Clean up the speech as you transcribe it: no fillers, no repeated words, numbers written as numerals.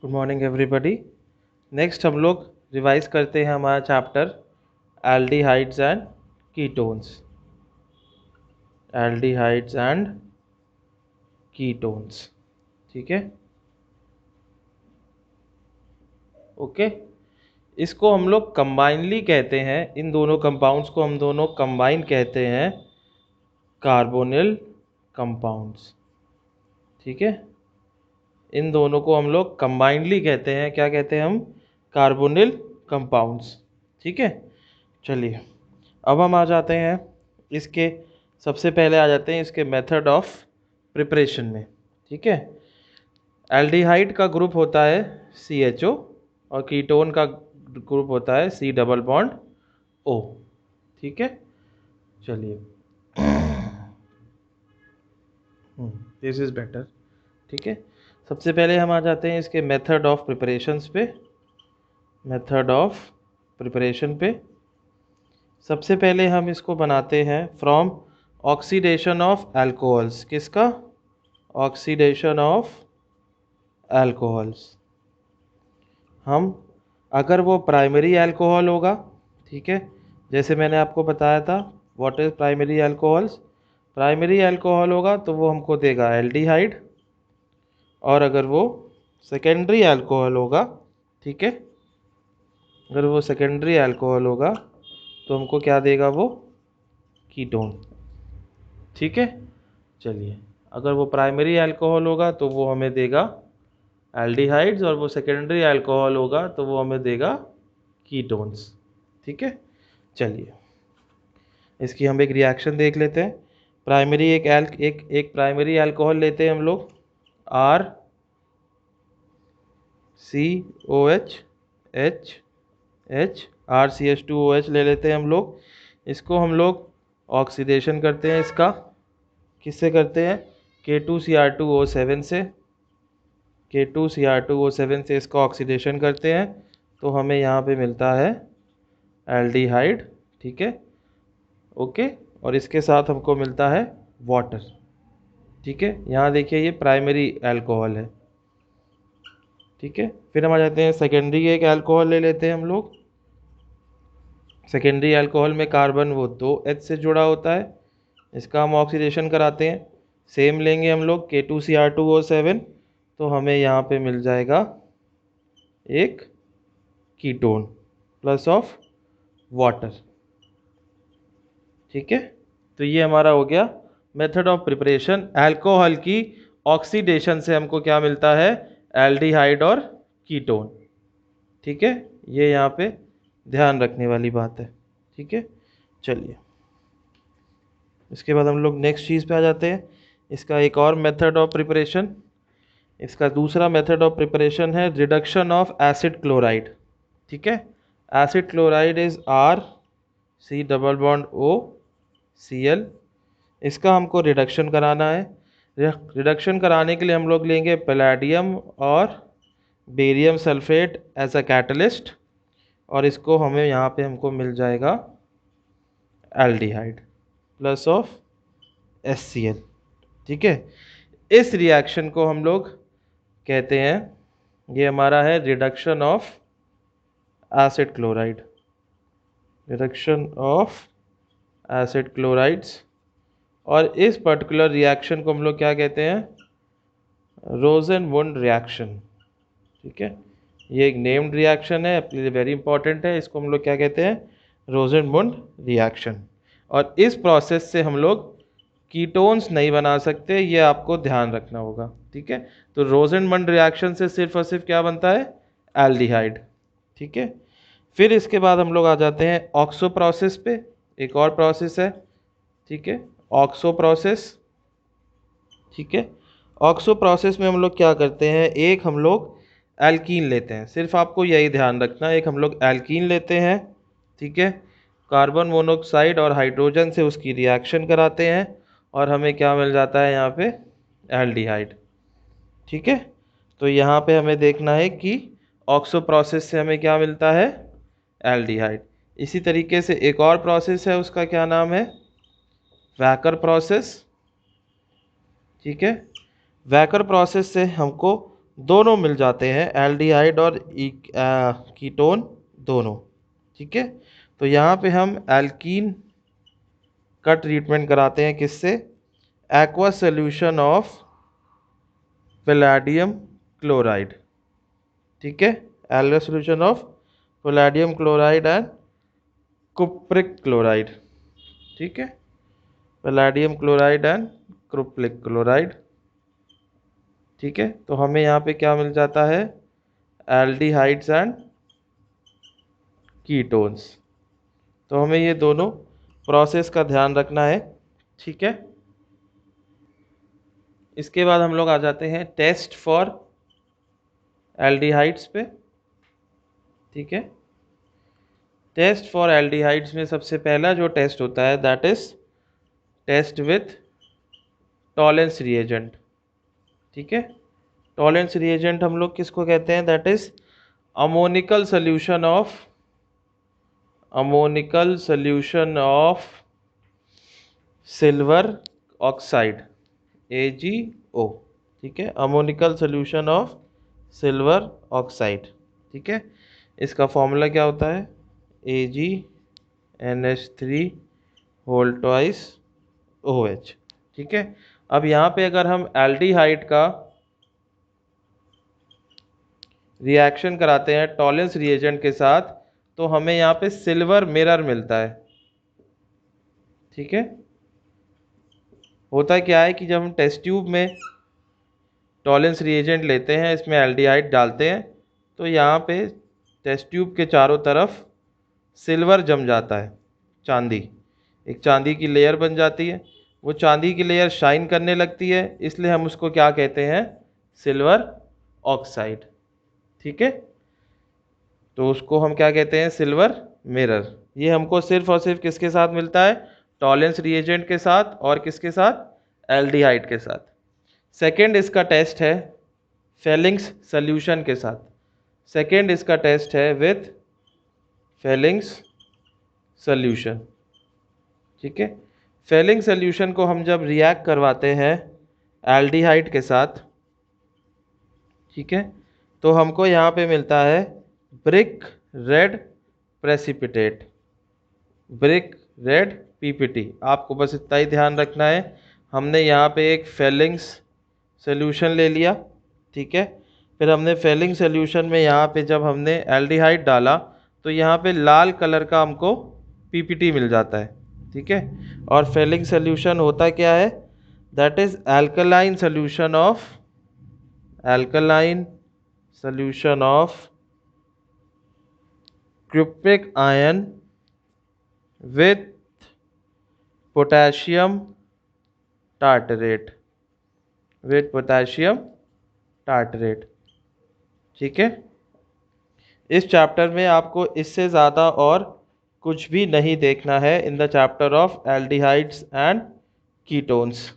Good morning everybody. Next हम लोग revise करते हैं हमारा chapter aldehydes and ketones. Aldehydes and ketones, ठीक है, ओके। इसको हम लोग कंबाइनली कहते हैं, इन दोनों कंपाउंड्स को हम दोनों कंबाइन कहते हैं कार्बोनिल कंपाउंड्स, ठीक है। इन दोनों को हम लोग कंबाइनली कहते हैं, क्या कहते हैं हम? कार्बोनिल कंपाउंड्स, ठीक है। चलिए अब हम आ जाते हैं इसके, सबसे पहले आ जाते हैं इसके मेथड ऑफ प्रिपरेशन में, ठीक है। एल्डिहाइड का ग्रुप होता है CHO और कीटोन का ग्रुप होता है C डबल बॉन्ड O, ठीक है। चलिए दिस इज बेटर, ठीक है। सबसे पहले हम आ जाते हैं इसके मेथड ऑफ प्रिपरेशंस पे। मेथड ऑफ प्रिपरेशन पे सबसे पहले हम इसको बनाते हैं फ्रॉम ऑक्सीडेशन ऑफ अल्कोहल्स। किसका? Oxidation of alcohols. हम अगर वो प्राइमरी अल्कोहल होगा, ठीक है, जैसे मैंने आपको बताया था what is primary alcohols. Primary alcohol होगा तो वो हमको देगा एल्डिहाइड, और अगर वो सेकेंडरी अल्कोहल होगा, ठीक है, अगर वो सेकेंडरी अल्कोहल होगा तो हमको क्या देगा? वो कीटोन, ठीक है। चलिए अगर वो प्राइमरी अल्कोहल होगा तो वो हमें देगा एल्डिहाइड्स, और वो सेकेंडरी अल्कोहल होगा तो वो हमें देगा कीटोन्स, ठीक है। चलिए इसकी हम एक रिएक्शन देख लेते हैं। प्राइमरी एक प्राइमरी अल्कोहल लेते हैं हम लोग, RCOH ले लेते हैं हम लोग। इसको हम लोग ऑक्सीडेशन करते हैं इसका, किससे करते हैं? K2Cr2O7 से। K2Cr2O7 से इसका ऑक्सीडेशन करते हैं तो हमें यहाँ पे मिलता है एल्डिहाइड, ठीक है, ओके। और इसके साथ हमको मिलता है वाटर, ठीक है। यहाँ देखिए ये प्राइमरी अल्कोहल है, ठीक है। फिर हम आ जाते हैं सेकेंडरी, एक अल्कोहल ले लेते हैं हम लोग। सेकेंडरी अल्कोहल में कार्बन वो 2H से जुड़ा होता है, इसका हम ऑक्सीडेशन कराते हैं। सेम लेंगे हम लोग K2Cr2O7, तो हमें यहाँ पे मिल जाएगा एक कीटोन प्लस ऑफ वाटर, ठीक है। तो ये हमारा हो गया मेथड ऑफ प्रिपरेशन। अल्कोहल की ऑक्सीडेशन से हमको क्या मिलता है? एल्डिहाइड और कीटोन, ठीक है। ये यहाँ पे ध्यान रखने वाली बात है, ठीक है। चलिए इसके बाद हम लोग नेक्स्ट चीज़ पे आ जाते हैं, इसका एक और मेथड ऑफ प्रिपरेशन। इसका दूसरा मेथड ऑफ प्रिपरेशन है रिडक्शन ऑफ एसिड क्लोराइड, ठीक है। Acid chloride is C double bond OCl। इसका हमको रिडक्शन कराना है। रिडक्शन कराने के लिए हम लोग लेंगे पैलेडियम और barium sulphate as a catalyst, और इसको हमें यहाँ पे हमको मिल जाएगा एल्डिहाइड प्लस ऑफ HCl, ठीक है। इस रिएक्शन को हम लोग कहते हैं, ये हमारा है reduction of acid chloride, reduction of acid chlorides. और इस पर्टिकुलर रिएक्शन को हम लोग क्या कहते हैं? रोज़ेनवुंड रिएक्शन, ठीक है। ये एक नेम्ड रिएक्शन है, अपने लिए वेरी इंपॉर्टेंट है। इसको हम लोग क्या कहते हैं? रोज़ेनवुंड रिएक्शन। और इस प्रोसेस से हम लोग कीटोन्स नहीं बना सकते, ये आपको ध्यान रखना होगा, ठीक है। तो रोज़ेनवुंड रिएक्शन से सिर्फ और सिर्फ क्या बनता है? एल्डिहाइड, ठीक है। फिर इसके बाद हम लोग आ जाते हैं ऑक्सो प्रोसेस पे। एक और प्रोसेस है, ठीक है, ऑक्सो प्रोसेस, ठीक है। ऑक्सो प्रोसेस में हम लोग क्या करते हैं? एक हम लोग एल्कीन लेते हैं, सिर्फ आपको यही ध्यान रखना है, एक हम लोग एल्कीन लेते हैं, ठीक है। कार्बन मोनोऑक्साइड और हाइड्रोजन से उसकी रिएक्शन कराते हैं और हमें क्या मिल जाता है यहाँ पे? एल्डिहाइड, ठीक है। तो यहाँ पे हमें देखना है कि ऑक्सो प्रोसेस से हमें क्या मिलता है? एल्डिहाइड। इसी तरीके से एक और प्रोसेस है, उसका क्या नाम है? वैकर प्रोसेस, ठीक है। वैकर प्रोसेस से हमको दोनों मिल जाते हैं, एल्डिहाइड और कीटोन दोनों। ठीक है, तो यहाँ पे हम एल्कीन का ट्रीटमेंट कराते हैं किससे? Aqua solution of palladium chloride. ठीक है, aqua solution of palladium chloride and cupric chloride. ठीक है, palladium chloride and cupric chloride. ठीक है, तो हमें यहाँ पे क्या मिल जाता है? Aldehydes and ketones. तो हमें ये दोनों प्रोसेस का ध्यान रखना है। ठीक है, इसके बाद हम लोग आ जाते हैं टेस्ट फॉर एल्डिहाइड्स पे। ठीक है, टेस्ट फॉर एल्डिहाइड्स में सबसे पहला जो टेस्ट होता है that is test with Tollens reagent. ठीक है, टॉलेंस रिएजेंट हम लोग किसको कहते हैं? That is ammoniacal solution of silver oxide, AgO। ठीक है, ammoniacal solution of silver oxide. ठीक है, इसका फॉर्मूला क्या होता है? AgNH3 whole twice OH। ठीक है, अब यहाँ पे अगर हम एल्डिहाइड का रिएक्शन कराते हैं टॉलेंस रिएजेंट के साथ तो हमें यहाँ पे सिल्वर मिरर मिलता है। ठीक है, होता क्या है कि जब हम टेस्ट ट्यूब में टॉलेंस रिएजेंट लेते हैं, इसमें एल्डिहाइड डालते हैं, तो यहाँ पे टेस्ट ट्यूब के चारों तरफ सिल्वर जम जाता है, चांदी, एक चांदी की लेयर बन जाती है। वो चांदी की लेयर शाइन करने लगती है, इसलिए हम उसको क्या कहते हैं? Silver oxide. ठीक है, तो उसको हम क्या कहते हैं? Silver mirror. ये हमको सिर्फ और सिर्फ किसके साथ मिलता है? टॉलेंस रिएजेंट के साथ, और किसके साथ? एल्डिहाइड के साथ। सेकेंड इसका टेस्ट है फेलिंग्स सोल्यूशन के साथ। सेकेंड इसका टेस्ट है विथ फेलिंग्स सोल्यूशन। ठीक है, फेलिंग सोल्यूशन को हम जब रिएक्ट करवाते हैं एल्डिहाइड के साथ, ठीक है, तो हमको यहाँ पे मिलता है brick red precipitate, brick red PPT। आपको बस इतना ही ध्यान रखना है, हमने यहाँ पे एक फेलिंग्स सोल्यूशन ले लिया। ठीक है, फिर हमने फेलिंग सोल्यूशन में यहाँ पे जब हमने एल्डिहाइड डाला तो यहाँ पे लाल कलर का हमको PPT मिल जाता है। ठीक है, और फेलिंग सोल्यूशन होता क्या है? That is alkaline solution of cupric ion with potassium tartrate, ठीक है, इस चैप्टर में आपको इससे ज़्यादा और कुछ भी नहीं देखना है in the chapter of aldehydes and ketones.